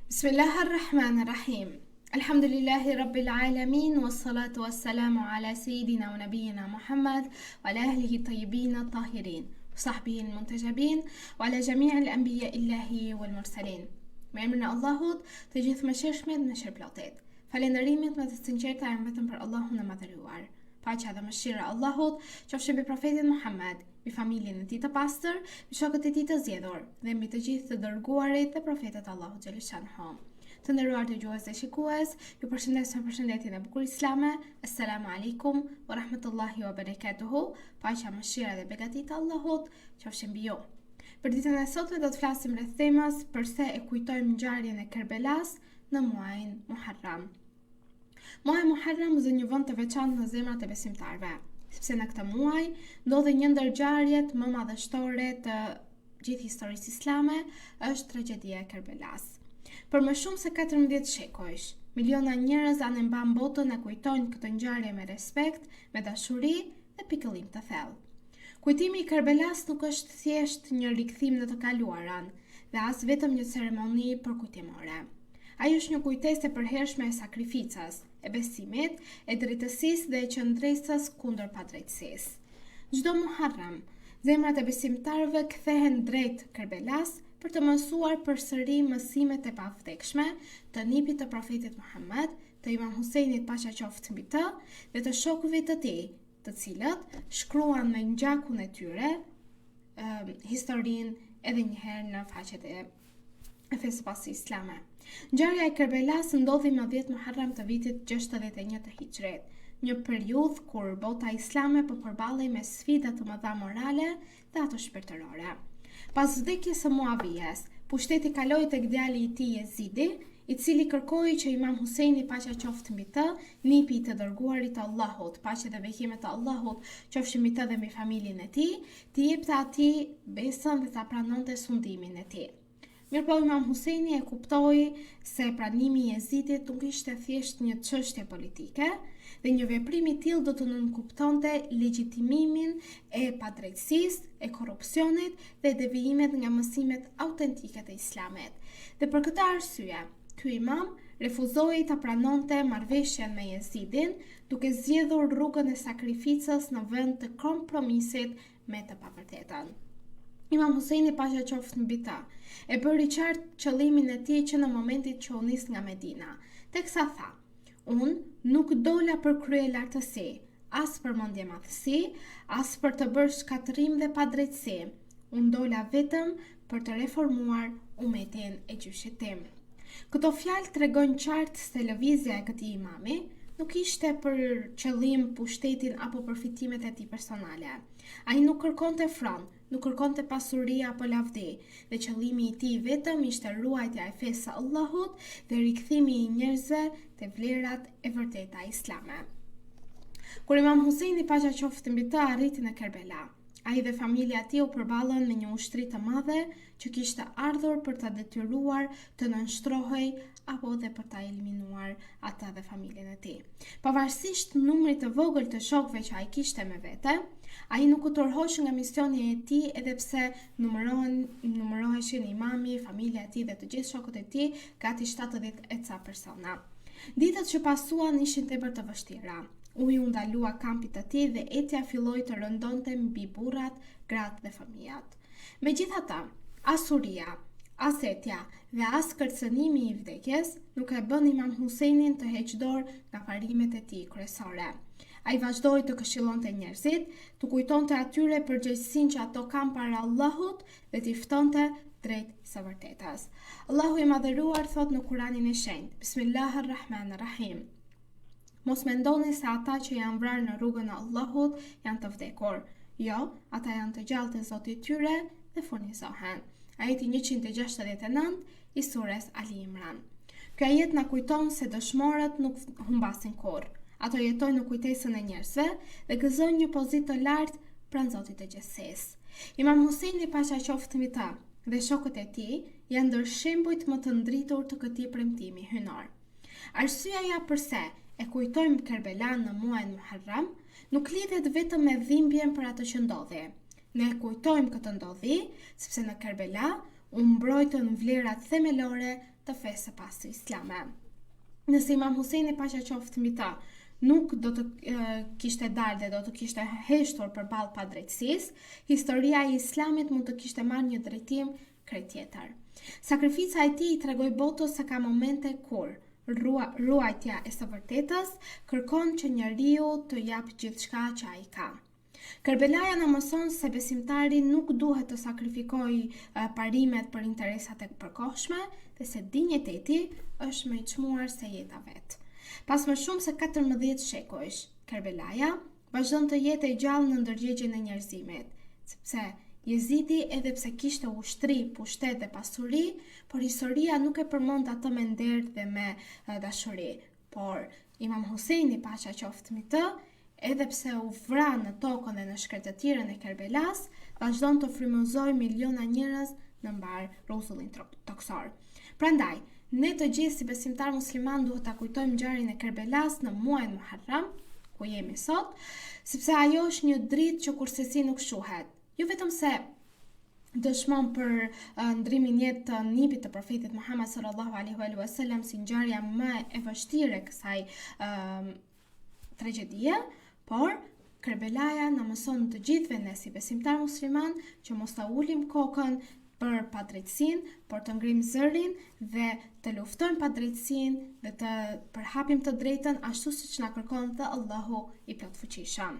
Bismillahirrahmanirrahim. Alhamdulillahi rabbil alamin wassalatu wassalamu ala sayyidina wa nabiyyina Muhammad wa ala ahlihi tayyibin tahirin wa sahbihi almuntajabin wa ala jami' al-anbiya illahi wal mursalin. Me emrin e Allahut, të gjithë mëshirshmit në shërplotet. Falënderimet me të sinqerta janë vetëm për Allahun e madhëruar. Paqja dhe mëshira e Allahut qofshin mbi profetin Muhammed, mbi familjen e tij të pastër, mbi shokët e tij të zgjedhur dhe mbi të gjithë të dërguarit dhe profetët e Allahut xhaleshanhu. Të nderuar dëgjues dhe shikues, ju përshëndes me përshëndetjen e bukur islame. Assalamu alaikum wa rahmatullahi wa barakatuhu. Paqja, mëshira dhe begatit e Allahut qofshin mbi ju. Për ditën e sotme do të flasim rreth temës përse e kujtojmë ngjarjen e Kerbelas në muajin Muharram. Muaji Muharram është një vend të veçantë në zemrat e besimtarëve, sepse në këtë muaj ndodhi një ndër ngjarjet më madhështore të gjithë historisë islame, është tragjedia e Kerbelas. Për më shumë se 14 shekujsh, miliona njerëz anë mban botën e kujtojnë këtë ngjarje me respekt, me dashuri dhe pikëllim të thellë. Kujtimi i Kerbelas nuk është thjesht një rikthim në të kaluaran, dhe as vetëm një ceremoni përkujtimore. Ai është një kujtesë e përhershme e sakrificës, e besimit, e drejtësisë dhe e qëndresës kundër padrejtësisë. Çdo Muharram, zemrat e besimtarëve kthehen drejt Kerbelas për të mësuar përsëri mësimet e pavdekshme të nipit të profetit Muhammed, të Imam Husajnit paqja qoftë mbi të, dhe të shokëve të tij, të cilët shkruan me ngjakun e tyre historinë edhe një herë në faqet e fesë pasi islame. Ngjarja e Kerbelas ndodhi më 10 Muharram të vitit 61 të Hijrit, një periudhë kur bota islame po përballej me sfida të mëdha morale dhe ato shpirtërore. Pas vdekjes së Muavijes, pushteti kaloi tek djali i tij Jezidi, i cili kërkoi që Imam Husajni paqja qoftë mbi të, nipi i të dërguarit të Allahut, paqja dhe bekimet e Allahut qofshin mbi të dhe mbi familjen e tij, t'i jepte atij besën dhe ta pranonte sundimin e tij. Mirëpo Imam Husajni e kuptoi se pranimi i Jezidit nuk ishte thjesht një çështje politike, dhe një veprim i tillë do të nënkuptonte legjitimimin e padrejtësisë, e korrupsionit dhe devijimet nga mësimet autentike të Islamit. Dhe për këtë arsye, ky imam refuzoi ta pranonte marrëveshjen me Jezidin, duke zgjedhur rrugën e sakrificës në vend të kompromisit me të pavërtetën. Imam Husajni paqja qoftë mbi të, e bëri qartë qëllimin e tij që në momentin që u nis nga Medina, teksa tha: "Unë nuk dola për krye lartësi, as për mendje madhësi, as për të bërë shkatërrim dhe padrejtësi. Unë dola vetëm për të reformuar umetin e gjyshit tim." Këto fjalë tregojnë qartë se lëvizja e këtij imami nuk ishte për qëllim pushtetin apo përfitimet e tij personale. Ai nuk kërkonte fron, nuk kërkonte pasuri apo lavdi, dhe qëllimi i tij vetëm ishte ruajtja e fesë së Allahut dhe rikthimi i njerëzve te vlerat e vërteta islame. Kur Imam Husajni paqja qoftë mbi të arriti në Kerbela, ai dhe familja e tij u përballën me një ushtri të madhe që kishte ardhur për ta detyruar të nënshtrohej apo dhe për ta eliminuar ata dhe familjen e tij. Pavarësisht numrit të vogël të shokëve që ai kishte me vete, ai nuk u tërhoq nga misioni i tij, edhe pse numëroheshin imami, familja e tij dhe të gjithë shokët e tij, gati 70 e ca persona. Ditët që pasuan ishin tepër të vështira. Uji u ndalua kampit të tij dhe etja filloi të rëndonte mbi burrat, gratë dhe fëmijët. Megjithatë, as uria, as etja dhe as kërcënimi i vdekjes nuk e bën Imam Husajnin të heqë dorë nga parimet e tij kryesore. Ai vazhdoi të këshillonte njerëzit, të kujtonte atyre përgjegjësinë që ato kanë para Allahut dhe t'i ftonte drejt së vërtetës. Allahu i madhëruar thot në Kuranin e shenjtë: Bismillahirrahmanirrahim. Mos mendoni se ata që janë vrarë në rrugën e Allahut janë të vdekur. Jo, ata janë të gjallë te Zoti i tyre dhe furnizohen. Ajeti 169 i sures Ali Imran. Ky ajet na kujton se dëshmorët nuk humbasin kurrë. Ato jetojnë në kujtesën e njerëzve dhe gëzojnë një pozitë të lartë pranë Zotit të gjithësisë. Imam Husajni paqja qoftë mbi të dhe shokët e tij janë ndër shembujt më të ndritur të këtij premtimi hynor. Arsyeja pse e kujtojmë Kerbelan në muajin Muharram nuk lidhet vetëm me dhimbjen për atë që ndodhi. Ne kujtojmë këtë ndodhi sepse në Kerbela u mbrojtën vlerat themelore të fesë së pastër islame. Nëse Imam Huseini paqja qoftë mbi ta nuk do të kishte dalë dhe do të kishte heshtur përballë padrejtësisë, historia e Islamit mund të kishte marrë një drejtim krejt tjetër. Sakrifica e tij tregoi botës se ka momente kur ruajtja e së vërtetës kërkon që njeriu të jap gjithçka që ai ka. Kerbelaja na mëson se besimtari nuk duhet të sakrifikojë parimet për interesat e përkohshme dhe se dinjiteti është më i çmuar se jeta vet. Pas më shumë se 14 shekujsh, Kerbelaja vazhdon të jetë e gjallë në ndërgjegjen e njerëzimit, sepse Jezidi edhe pse kishte ushtri, pushtet dhe pasuri, por historia nuk e përmend atë me nder dhe me dashuri. Por Imam Huseini paqja qoftë mbi të, edhe pse u vra në tokën dhe në shkretëtirën e Kerbelas, vazhdon të frymëzojë miliona njerëz në mbar rrotullin toksor. Prandaj, ne të gjithë si besimtar musliman duhet ta kujtojmë ngjarjen e Kerbelas në muajin Muharram, ku jemi sot, sepse ajo është një dritë që kursesi nuk shuhet. Jo vetëm se dëshmon për ndrimin jetë të nipit të profetit Muhammed sallallahu alaihi wasallam si ngjarja më e vështirë e kësaj tragjedie, por Kerbelaja na mëson të gjithëve ne si besimtar musliman që mos ta ulim kokën për padrejtësinë, por të ngrim zërin dhe të luftojmë padrejtësinë dhe të përhapim të drejtën ashtu siç na kërkon dhe Allahu i plotfuqishëm.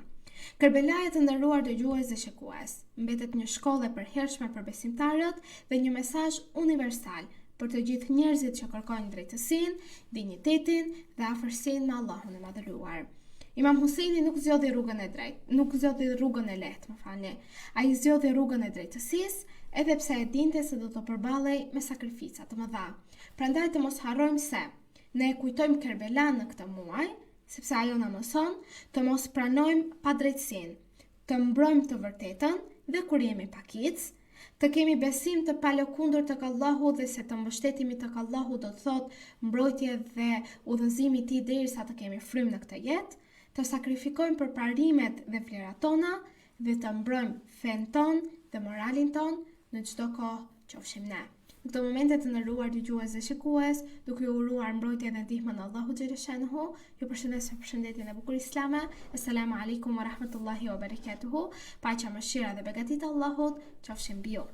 Kerbelaja të nderuar dëgjues dhe shikues, mbetet një shkollë e përhershme për besimtarët dhe një mesazh universal për të gjithë njerëzit që kërkojnë drejtësinë, dinjitetin dhe afërsinë me Allahun e Madhëruar. Imam Huseini nuk zgjodhi rrugën e drejtë, nuk zgjodhi rrugën e lehtë, Ai zgjodhi rrugën e drejtësisë, edhe pse e dinte se do të përballej me sakrifica të mëdha. Prandaj të mos harrojmë se ne e kujtojmë Kerbelan në këtë muaj, sepse ajo na mëson të mos pranojmë padrejtësinë, të mbrojmë të vërtetën dhe kur jemi pakic, të kemi besim të palëkundur tek Allahu dhe se të mbështetemi tek Allahu do të thotë mbrojtje dhe udhëzimi i tij derisa të kemi frymë në këtë jetë, të sakrifikojmë për parimet dhe vlerat tona dhe të mbrojmë fen ton dhe moralin ton në çdo kohë qofshim ne. Në këto momente të nderuar dëgjues dhe shikues, duke ju uruar mbrojtje dhe ndihmën e Allahut xhaleshanuhu, ju përshëndes me përshëndetjen e bukur islame. Assalamu alaikum wa rahmatullahi wa barakatuhu. Paqja, mëshira dhe begatit e Allahut qofshin mbi ju.